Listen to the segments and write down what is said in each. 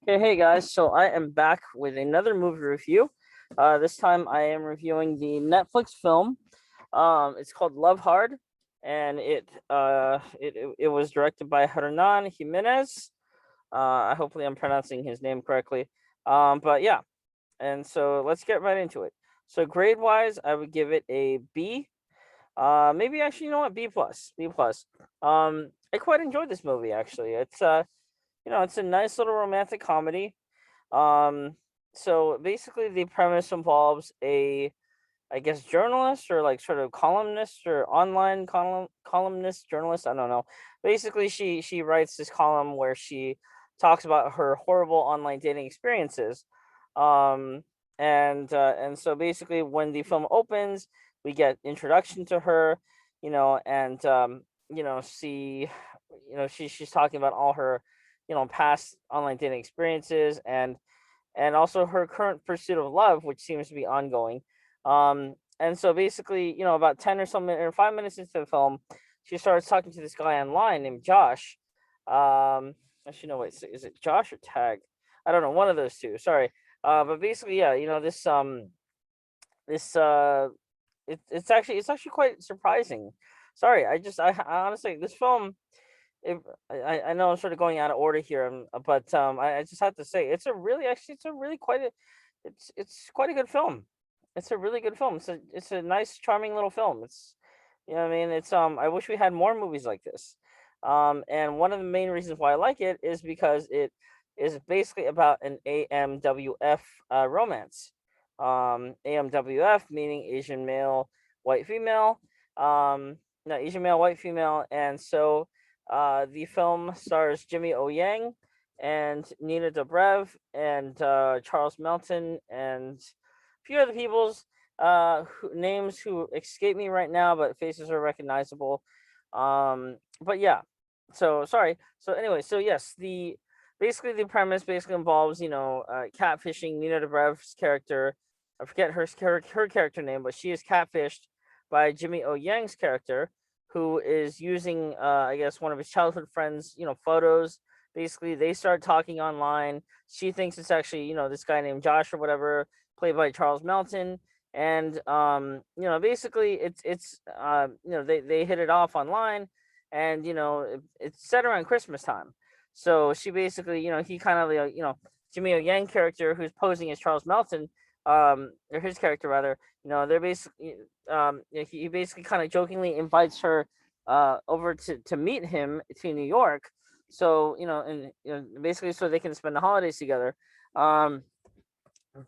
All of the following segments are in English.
Okay, hey guys, so I am back with another movie review. This time I am reviewing the Netflix film. It's called Love Hard, and it was directed by Hernan Jimenez. Hopefully I'm pronouncing his name correctly. But yeah, and so let's get right into it. So grade wise, I would give it a B. Maybe actually, you know what, B plus, B plus. I quite enjoyed this movie actually. It's a nice little romantic comedy. um, so basically, the premise involves I guess, journalist or like sort of columnist or online columnist journalist. I don't know. Basically, she writes this column where she talks about her horrible online dating experiences. Um, and so basically, when the film opens, we get introduction to her, and she's talking about all her, past online dating experiences and also her current pursuit of love, which seems to be ongoing. And so basically, about 10 or something or 5 minutes into the film, she starts talking to this guy online named Josh. Actually, no, wait, is it Josh or Tag? I don't know, one of those two. Sorry. But basically, yeah, this it's actually quite surprising. Sorry, I honestly this film it, I know I'm sort of going out of order here, but I just have to say it's a really quite a it's quite a good film. It's a really good film. It's a nice, charming little film. What I mean. I wish we had more movies like this. And one of the main reasons why I like it is because it is basically about an AMWF romance. AMWF meaning Asian male, white female. No, Asian male, white female, and so the film stars Jimmy O Yang and Nina Dobrev and Charles Melton and a few other people's names who escape me right now, but faces are recognizable. But yeah, so sorry. So anyway, so yes, the basically the premise basically involves catfishing Nina Dobrev's character. I forget her character name, but she is catfished by Jimmy O Yang's character, who is using I guess one of his childhood friends, photos. Basically, they start talking online. She thinks it's actually, this guy named Josh or whatever, played by Charles Melton. And basically they hit it off online, and it's set around Christmas time. So she basically, he kind of Jimmy O Yang character, who's posing as Charles Melton, or his character rather, they're basically he basically kind of jokingly invites her over to meet him to New York. So and basically so they can spend the holidays together. Um,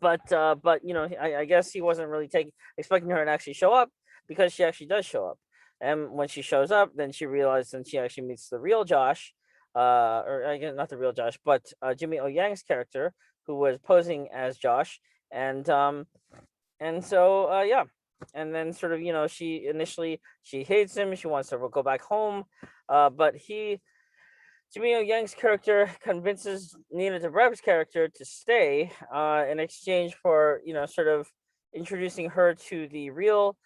but I guess he wasn't really expecting her to actually show up, because she actually does show up. And when she shows up, then she realizes, and she actually meets the real Josh, or again, not the real Josh, but Jimmy O Yang's character, who was posing as Josh. And um and so yeah, and then sort of, she hates him, she wants to go back home, but Jimmy O Young's character convinces Nina Dobrev's character to stay, in exchange for, sort of introducing her to the real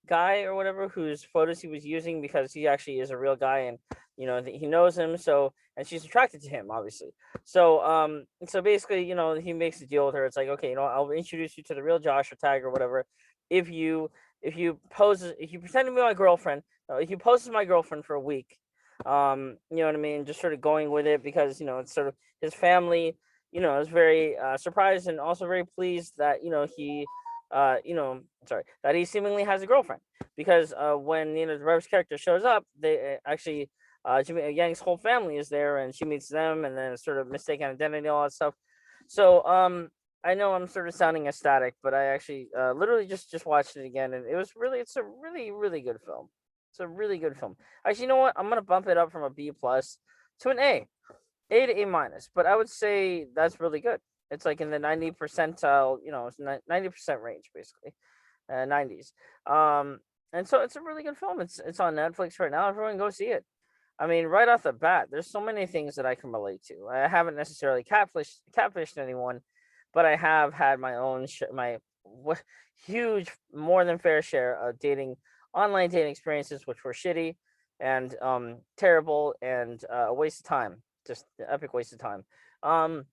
guy or whatever, whose photos he was using, because he actually is a real guy, and he knows him. So, and she's attracted to him, obviously. So basically, he makes a deal with her. It's like, okay, I'll introduce you to the real Josh or Tag or whatever if you pretend to be my girlfriend. If you pose as my girlfriend for a week, you know what I mean, just sort of going with it, because it's sort of his family, is very surprised and also very pleased that he sorry, that he seemingly has a girlfriend, because when Reve's character shows up, they actually Jimmy Yang's whole family is there, and she meets them, and then it's sort of mistaken identity, all that stuff. So I know I'm sort of sounding ecstatic, but I actually literally just watched it again, and it's a really, really good film. It's a really good film. Actually, you know what? I'm gonna bump it up from a B plus to an A to A minus. But I would say that's really good. It's like in the 90 percentile, it's 90% range basically, 90s. And so it's a really good film. It's on Netflix right now. Everyone go see it. I mean, right off the bat, there's so many things that I can relate to. I haven't necessarily catfished anyone, but I have had my own huge, more than fair share of online dating experiences, which were shitty and terrible, and a waste of time, just an epic waste of time. Um,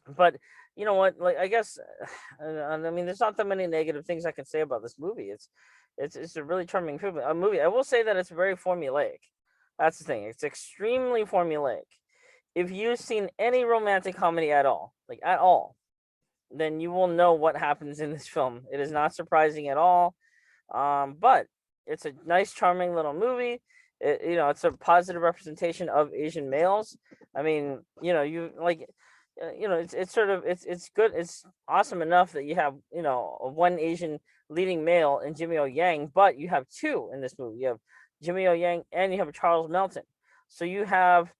But you know what? Like, I guess, I mean, there's not that many negative things I can say about this movie. It's a really charming movie. A movie. I will say that it's very formulaic. That's the thing. It's extremely formulaic. If you've seen any romantic comedy at all, like at all, then you will know what happens in this film. It is not surprising at all. But it's a nice, charming little movie. It's a positive representation of Asian males. I mean, you like, it's sort of it's good. It's awesome enough that you have one Asian leading male in Jimmy O Yang, but you have two in this movie. You have Jimmy O Yang and you have Charles Melton. So you have,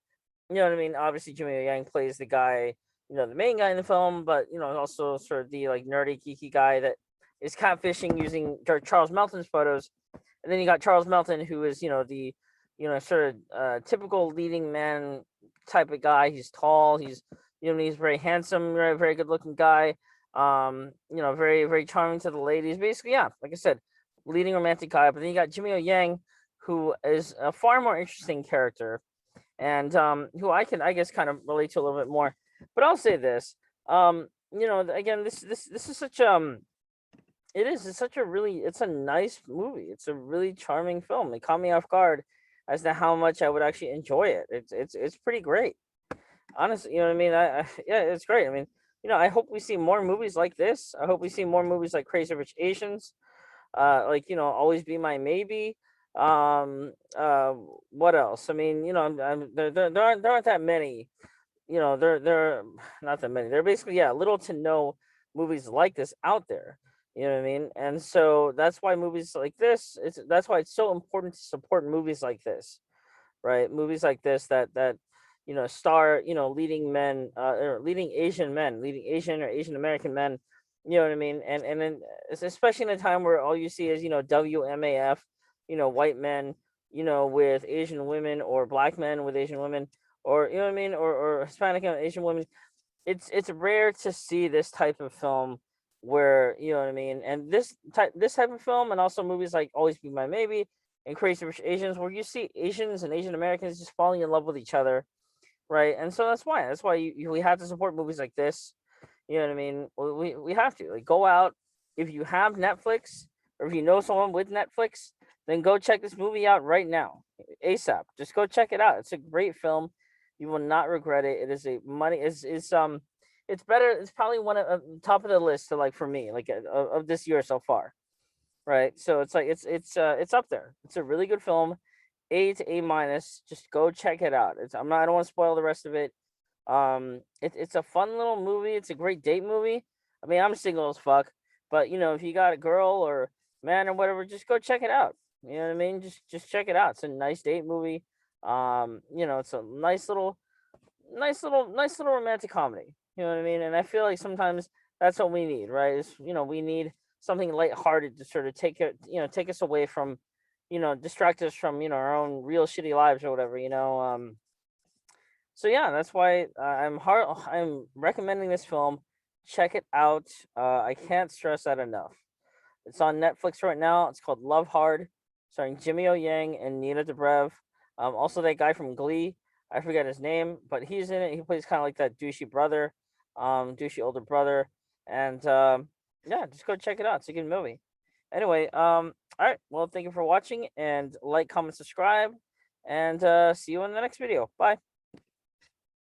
you know what I mean. Obviously, Jimmy O Yang plays the guy, the main guy in the film, but also sort of the like nerdy geeky guy that is catfishing using Charles Melton's photos. And then you got Charles Melton, who is the sort of typical leading man type of guy. He's tall. He's very handsome, very very good looking guy. Very very charming to the ladies. Basically, yeah, like I said, leading romantic guy. But then you got Jimmy O Yang, who is a far more interesting character, and who I can, I guess, kind of relate to a little bit more. But I'll say this, again, this is such it is. It's such a really. It's a nice movie. It's a really charming film. It caught me off guard as to how much I would actually enjoy it. It's pretty great. Honestly, you know what I mean. Yeah, it's great. I mean, I hope we see more movies like this. I hope we see more movies like Crazy Rich Asians. Like Always Be My Maybe. What else? I mean, there aren't that many. There are not that many. There are basically, yeah, little to no movies like this out there. You know what I mean? And so that's why movies like this, that's why it's so important to support movies like this, right? Movies like this that star leading men, or leading Asian men, leading Asian or Asian American men. You know what I mean? And then especially in a time where all you see is WMAF, white men, with Asian women, or black men with Asian women, or you know what I mean, or Hispanic and Asian women. It's rare to see this type of film where, you know what I mean, and this type of film, and also movies like Always Be My Maybe and Crazy Rich Asians, where you see Asians and Asian Americans just falling in love with each other, right? And so that's why we have to support movies like this. You know what I mean? We have to, like, go out, if you have Netflix, or if you know someone with Netflix, then go check this movie out right now, ASAP. Just go check it out. It's a great film. You will not regret it. It is a money it's better. It's probably one of top of the list to, like, for me, like, of this year so far, right? So it's like it's up there. It's a really good film. A to A minus. Just go check it out. I don't want to spoil the rest of it. It's a fun little movie. It's a great date movie. I mean, I'm single as fuck, but if you got a girl or man or whatever, just go check it out. You know what I mean? Just check it out. It's a nice date movie. It's a nice little romantic comedy. You know what I mean? And I feel like sometimes that's what we need, right? We need something lighthearted to sort of take us away from, distract us from, our own real shitty lives or whatever. So yeah, that's why I'm recommending this film. Check it out. I can't stress that enough. It's on Netflix right now. It's called Love Hard, starring Jimmy O Yang and Nina Dobrev. Also that guy from Glee. I forget his name, but he's in it. He plays kind of like that douchey brother, douchey older brother. And yeah, just go check it out. It's a good movie. Anyway, all right. Well, thank you for watching, and like, comment, subscribe, and see you in the next video. Bye.